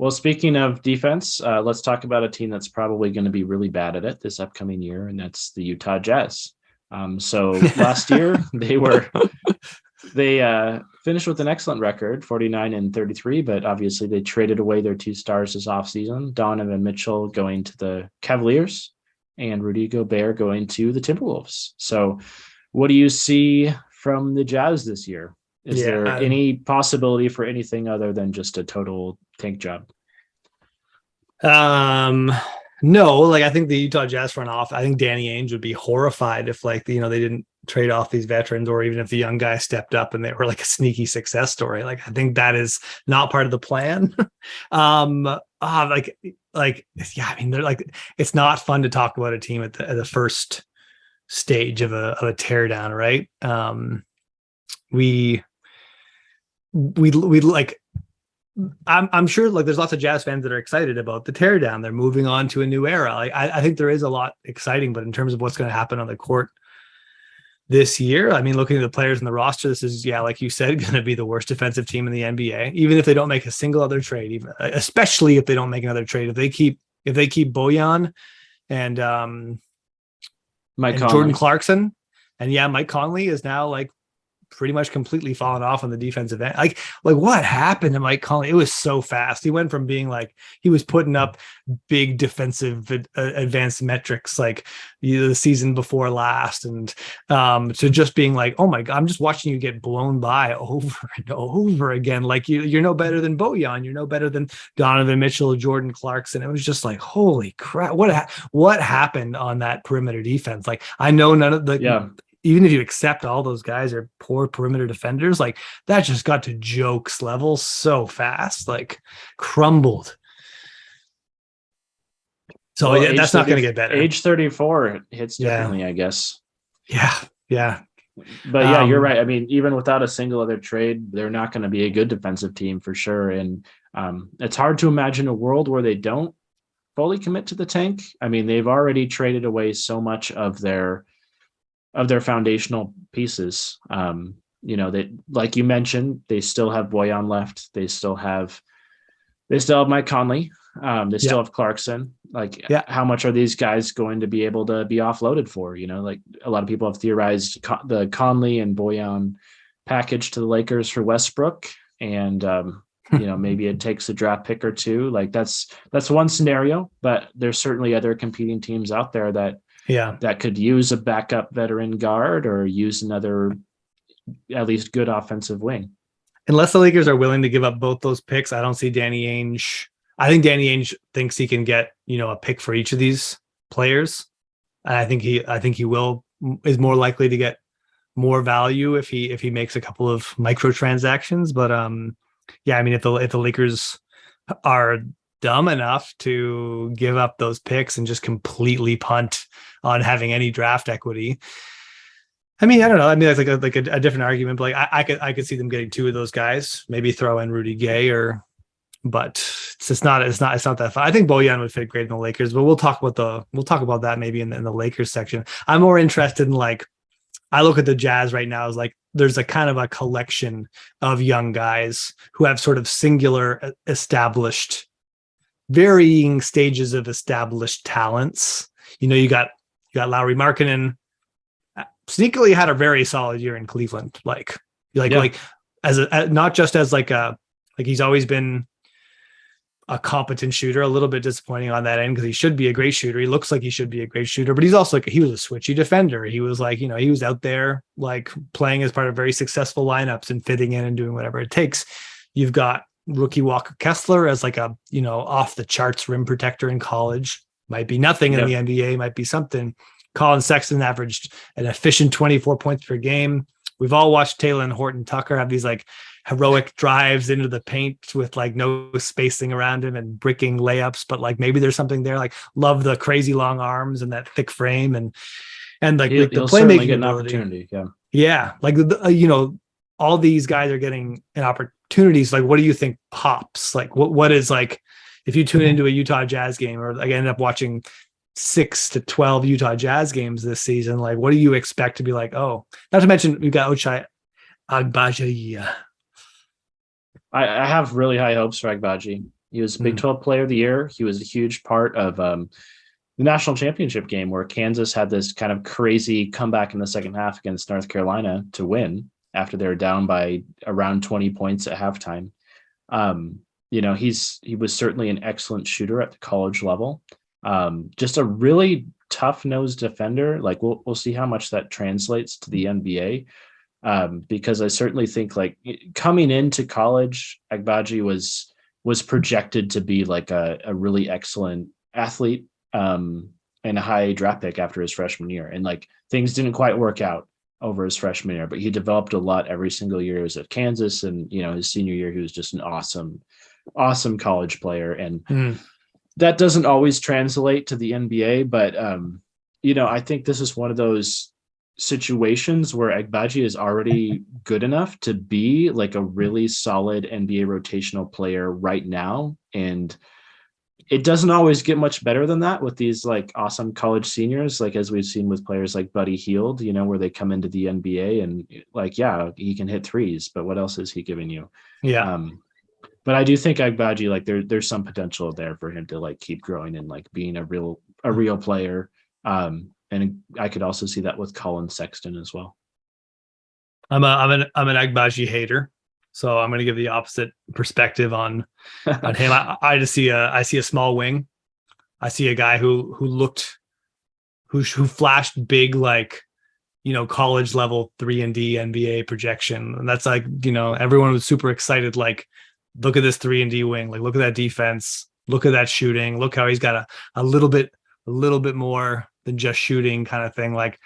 Well, speaking of defense, let's talk about a team that's probably going to be really bad at it this upcoming year, and that's the Utah Jazz. So last year they finished with an excellent record, 49-33, but obviously they traded away their two stars this offseason, Donovan Mitchell going to the Cavaliers and Rudy Gobert going to the Timberwolves. So what do you see from the Jazz this year? Is Yeah. there any possibility for anything other than just a total tank job? Um, no, like I think the Utah Jazz front off, I think Danny Ainge would be horrified if they didn't trade off these veterans, or even if the young guys stepped up and they were like a sneaky success story. Like I think that is not part of the plan. um yeah, I mean they're like, it's not fun to talk about a team at the first stage of a teardown, right? We like, I'm sure like there's lots of Jazz fans that are excited about the teardown. They're moving on to a new era. Like I think there is a lot exciting, but in terms of what's going to happen on the court this year, I mean, looking at the players in the roster, this is, yeah, like you said, going to be the worst defensive team in the NBA. Even if they don't make a single other trade, even especially if they don't make another trade, if they keep Bojan and Mike and Jordan Conley. Clarkson, and yeah, Mike Conley is now like pretty much completely fallen off on the defensive end. Like what happened to Mike Conley? It was so fast. He went from being like, he was putting up big defensive advanced metrics like the season before last, and to just being like, oh my God, I'm just watching you get blown by over and over again. Like you're no better than Bojan. You're no better than Donovan Mitchell or Jordan Clarkson. It was just like, holy crap. What happened on that perimeter defense? Like I know none of the, Yeah. even if you accept all those guys are poor perimeter defenders, like that just got to jokes level so fast, like crumbled. So Well, yeah, that's not going to get better. age 34 hits Yeah. differently, I guess. Yeah. Yeah. But yeah, you're Um, right. I mean, even without a single other trade, they're not going to be a good defensive team for sure. And it's hard to imagine a world where they don't fully commit to the tank. I mean, they've already traded away so much of their foundational pieces. They, like you mentioned, they still have Boyan left. They still have Mike Conley. They yeah. still have Clarkson. Like, Yeah. how much are these guys going to be able to be offloaded for? Like a lot of people have theorized the Conley and Boyan package to the Lakers for Westbrook, and maybe it takes a draft pick or two. Like that's one scenario, but there's certainly other competing teams out there Yeah. that could use a backup veteran guard or use another at least good offensive wing. Unless the Lakers are willing to give up both those picks, I don't see Danny Ainge. I think Danny Ainge thinks he can get, a pick for each of these players. And I think he is more likely to get more value if he makes a couple of micro transactions. But yeah, I mean, if the Lakers are dumb enough to give up those picks and just completely punt on having any draft equity, I mean, I don't know. I mean, that's like a different argument, but like I could see them getting two of those guys, maybe throw in Rudy Gay but it's not that fun. I think Bojan would fit great in the Lakers, but we'll talk about that maybe in the Lakers section. I'm more interested in, like, I look at the Jazz right now as like there's a kind of a collection of young guys who have sort of singular established, varying stages of established talents. You got Lauri Markkanen, sneakily had a very solid year in Cleveland. Yeah. Like not just as like he's always been a competent shooter, a little bit disappointing on that end because he should be a great shooter. He looks like he should be a great shooter, but he's also like, he was a switchy defender. He was like, he was out there like playing as part of very successful lineups and fitting in and doing whatever it takes. You've got rookie Walker Kessler as like a, off the charts rim protector in college. Might be nothing in the NBA, might be something. Colin Sexton averaged an efficient 24 points per game. We've all watched Taylor and Horton Tucker have these like heroic drives into the paint with like no spacing around him and bricking layups, but like maybe there's something there. Like, love the crazy long arms and that thick frame and like the playmaking an ability. Opportunity. Yeah. Yeah. Like, all these guys are getting an opportunities. Like, what do you think pops? Like, what is, like, if you tune into a Utah Jazz game, or like end up watching 6 to 12 Utah Jazz games this season, like, what do you expect to be like? Oh, not to mention we've got Ochai Agbaji. I have really high hopes for Agbaji. He was Big 12 Player of the Year. He was a huge part of the national championship game where Kansas had this kind of crazy comeback in the second half against North Carolina to win after they were down by around 20 points at halftime. He was certainly an excellent shooter at the college level. Just a really tough-nosed defender. Like we'll see how much that translates to the NBA. Because I certainly think like coming into college, Agbaji was projected to be like a really excellent athlete and a high draft pick after his freshman year. And like things didn't quite work out over his freshman year, but he developed a lot every single year. He was at Kansas, and his senior year, he was just an awesome college player. And that doesn't always translate to the NBA, but I think this is one of those situations where Agbaji is already good enough to be like a really solid NBA rotational player right now. And it doesn't always get much better than that with these like awesome college seniors, like as we've seen with players like Buddy Hield, where they come into the NBA and like, yeah, he can hit threes, but what else is he giving you? Yeah. But I do think Agbaji, like there's some potential there for him to like keep growing and like being a real player. And I could also see that with Colin Sexton as well. I'm an Agbaji hater, so I'm going to give the opposite perspective on him. I just see a small wing. I see a guy who flashed big, like college level 3-and-D NBA projection, and that's like everyone was super excited. Like, look at this 3-and-D wing. Like, look at that defense. Look at that shooting. Look how he's got a little bit more than just shooting kind of thing. Like,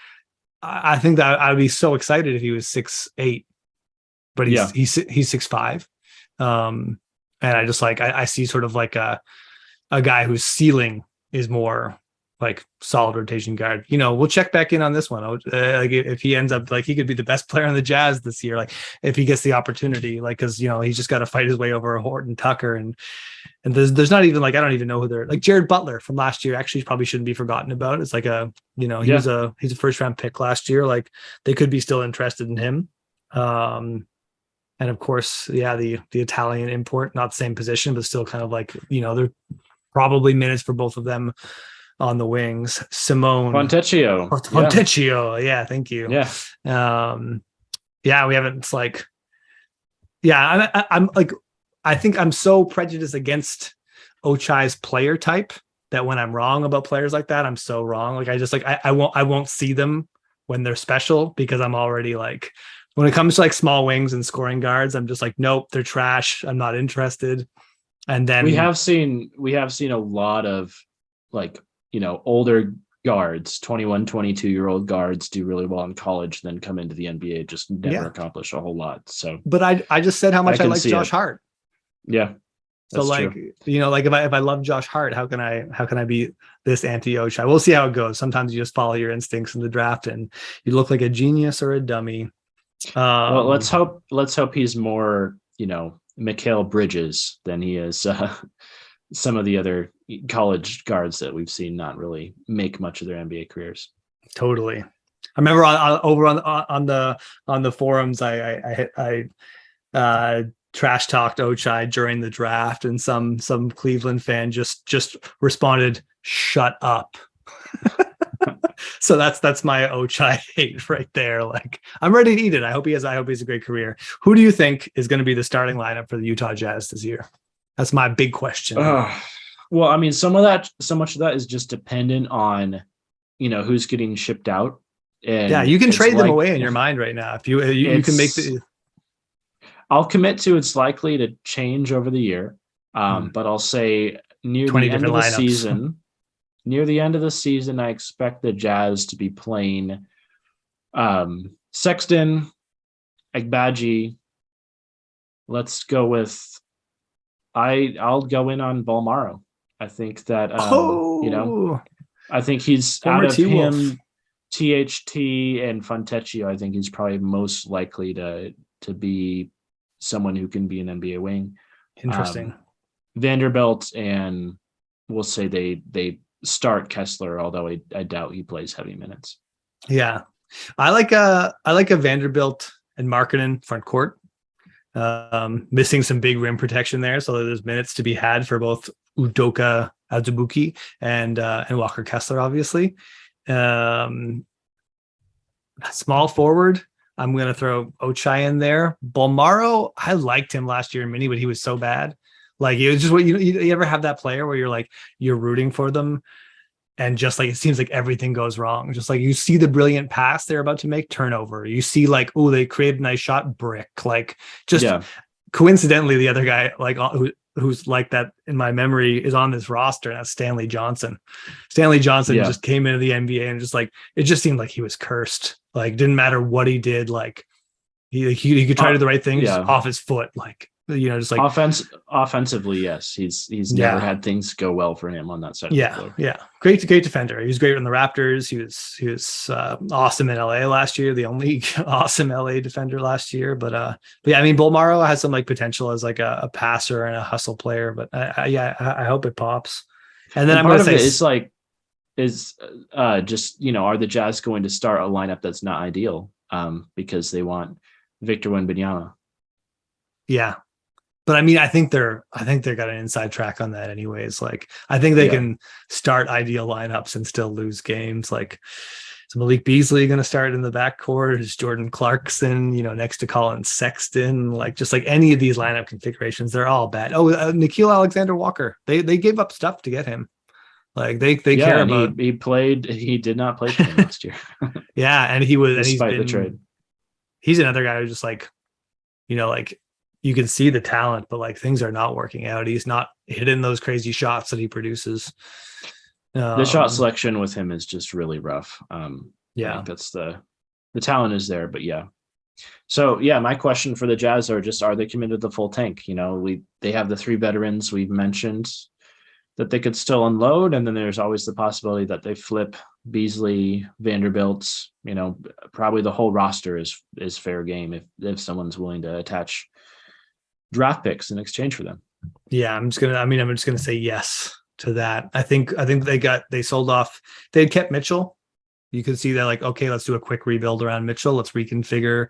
I think that I would be so excited if he was 6'8", but he's 6'5". And I just like, I see sort of like a guy whose ceiling is more like solid rotation guard. We'll check back in on this one. Like if he ends up like, he could be the best player on the Jazz this year, like if he gets the opportunity, like, cause he's just got to fight his way over Horton Tucker and there's not even like, I don't even know who they're like. Jared Butler from last year actually probably shouldn't be forgotten about. It's like he's a first round pick last year. Like they could be still interested in him. And of course, the Italian import, not the same position, but still kind of like, they're probably minutes for both of them on the wings. Simone Fontecchio. Yeah. Thank you. Yeah. We haven't, it's like, I'm like, I think I'm so prejudiced against Ochai's player type that when I'm wrong about players like that, I'm so wrong. Like I just like, I won't see them when they're special because I'm already like, when it comes to like small wings and scoring guards, I'm just like, nope, they're trash. I'm not interested. And then we have seen a lot of like, older guards, 21, 22-year-old guards do really well in college, then come into the NBA, just never accomplish a whole lot. So, but I just said how much I like Josh Hart. Yeah. So like, true. Like if I love Josh Hart, how can I be this anti-Ochai? We'll see how it goes. Sometimes you just follow your instincts in the draft and you look like a genius or a dummy. Well, let's hope he's more, Mikal Bridges than he is some of the other college guards that we've seen not really make much of their NBA careers. Totally. I remember over on the forums, I trash talked Ochai during the draft, and some Cleveland fan just responded, "Shut up." So that's my Ochai hate right there. Like I'm ready to eat it. I hope he has a great career. Who do you think is going to be the starting lineup for the Utah Jazz this year? That's my big question. Well, I mean, so much of that is just dependent on, who's getting shipped out. And you can trade them away in your mind right now. If you can make I'll commit to it's likely to change over the year. But I'll say near the end of the season. Near the end of the season, I expect the Jazz to be playing Sexton, Agbaji. Let's go with I'll go in on Bolmaro. I think that I think he's out of him, THT and Fontecchio. I think he's probably most likely to be someone who can be an NBA wing. Interesting. Vanderbilt, and we'll say they start Kessler, although I doubt he plays heavy minutes. Yeah. I like a Vanderbilt and Markkanen front court. Missing some big rim protection there, so there's minutes to be had for both Udoka Azubuike and Walker Kessler, obviously. Small forward, I'm going to throw Ochai in there. Bolmaro, I liked him last year in mini, but he was so bad. Like, it was just what you ever have that player where you're like, you're rooting for them, and just like it seems like everything goes wrong. Just like you see the brilliant pass they're about to make, turnover. You see like, oh, they created a nice shot, brick. Like, just coincidentally, the other guy like who's like that in my memory is on this roster, and that's Stanley Johnson. Stanley Johnson just came into the NBA and just like it just seemed like he was cursed. Like, didn't matter what he did, like he could try to do the right things off his foot, like, you know, just like offensively, yes, he's never had things go well for him on that side. Great defender. He was great on the Raptors. He was awesome in LA last year, the only awesome LA defender last year. But yeah, I mean, Bolmaro has some like potential as like a passer and a hustle player, but I hope it pops. And then I'm going to say just, you know, are the Jazz going to start a lineup that's not ideal because they want Victor Wembanyama? Yeah. But I mean, I think they're got an inside track on that anyways. Like, I think they can start ideal lineups and still lose games. Like, is Malik Beasley going to start in the backcourt? Is Jordan Clarkson, you know, next to Colin Sexton? Like, just like any of these lineup configurations, they're all bad. Oh, Nikhil Alexander-Walker. They gave up stuff to get him. Like, they care about. He did not play for them last year. Yeah, and he was despite the trade. He's another guy who just like, you know, like, you can see the talent, but like things are not working out. He's not hitting those crazy shots that he produces. The shot selection with him is just really rough. I think that's the talent is there, but yeah. So yeah, my question for the Jazz are they committed to the full tank? You know, they have the 3 veterans we've mentioned that they could still unload, and then there's always the possibility that they flip Beasley, Vanderbilt. You know, probably the whole roster is fair game if someone's willing to attach draft picks in exchange for them. Yeah, I'm just gonna say yes to that. I think they sold off. They had kept Mitchell. You could see that, like, okay, let's do a quick rebuild around Mitchell. Let's reconfigure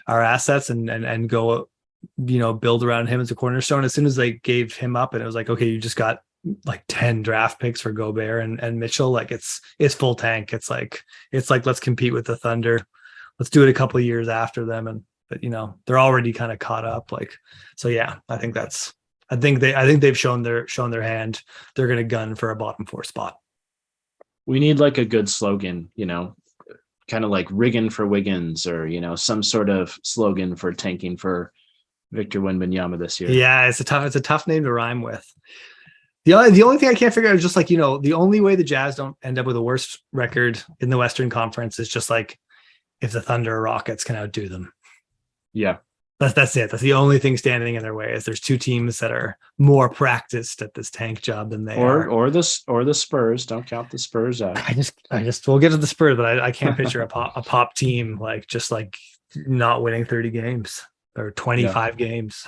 our assets and go, you know, build around him as a cornerstone. As soon as they gave him up, and it was like, okay, you just got like 10 draft picks for Gobert and Mitchell. Like, it's full tank. It's like let's compete with the Thunder. Let's do it a couple of years after them, but you know, they're already kind of caught up. Like, so yeah, I think they've shown their hand. They're going to gun for a bottom 4 spot. We need like a good slogan, you know, kind of like rigging for Wiggins, or, you know, some sort of slogan for tanking for Victor Wembanyama this year. Yeah, it's a tough name to rhyme with. The only thing I can't figure out is just like, you know, the only way the Jazz don't end up with a worst record in the Western Conference is just like if the Thunder or Rockets can outdo them. Yeah. That's it. That's the only thing standing in their way, is there's 2 teams that are more practiced at this tank job than they are. Or the Spurs. Don't count the Spurs out. I just we'll get to the Spurs, but I can't picture a pop team like just like not winning 30 games or 25 games.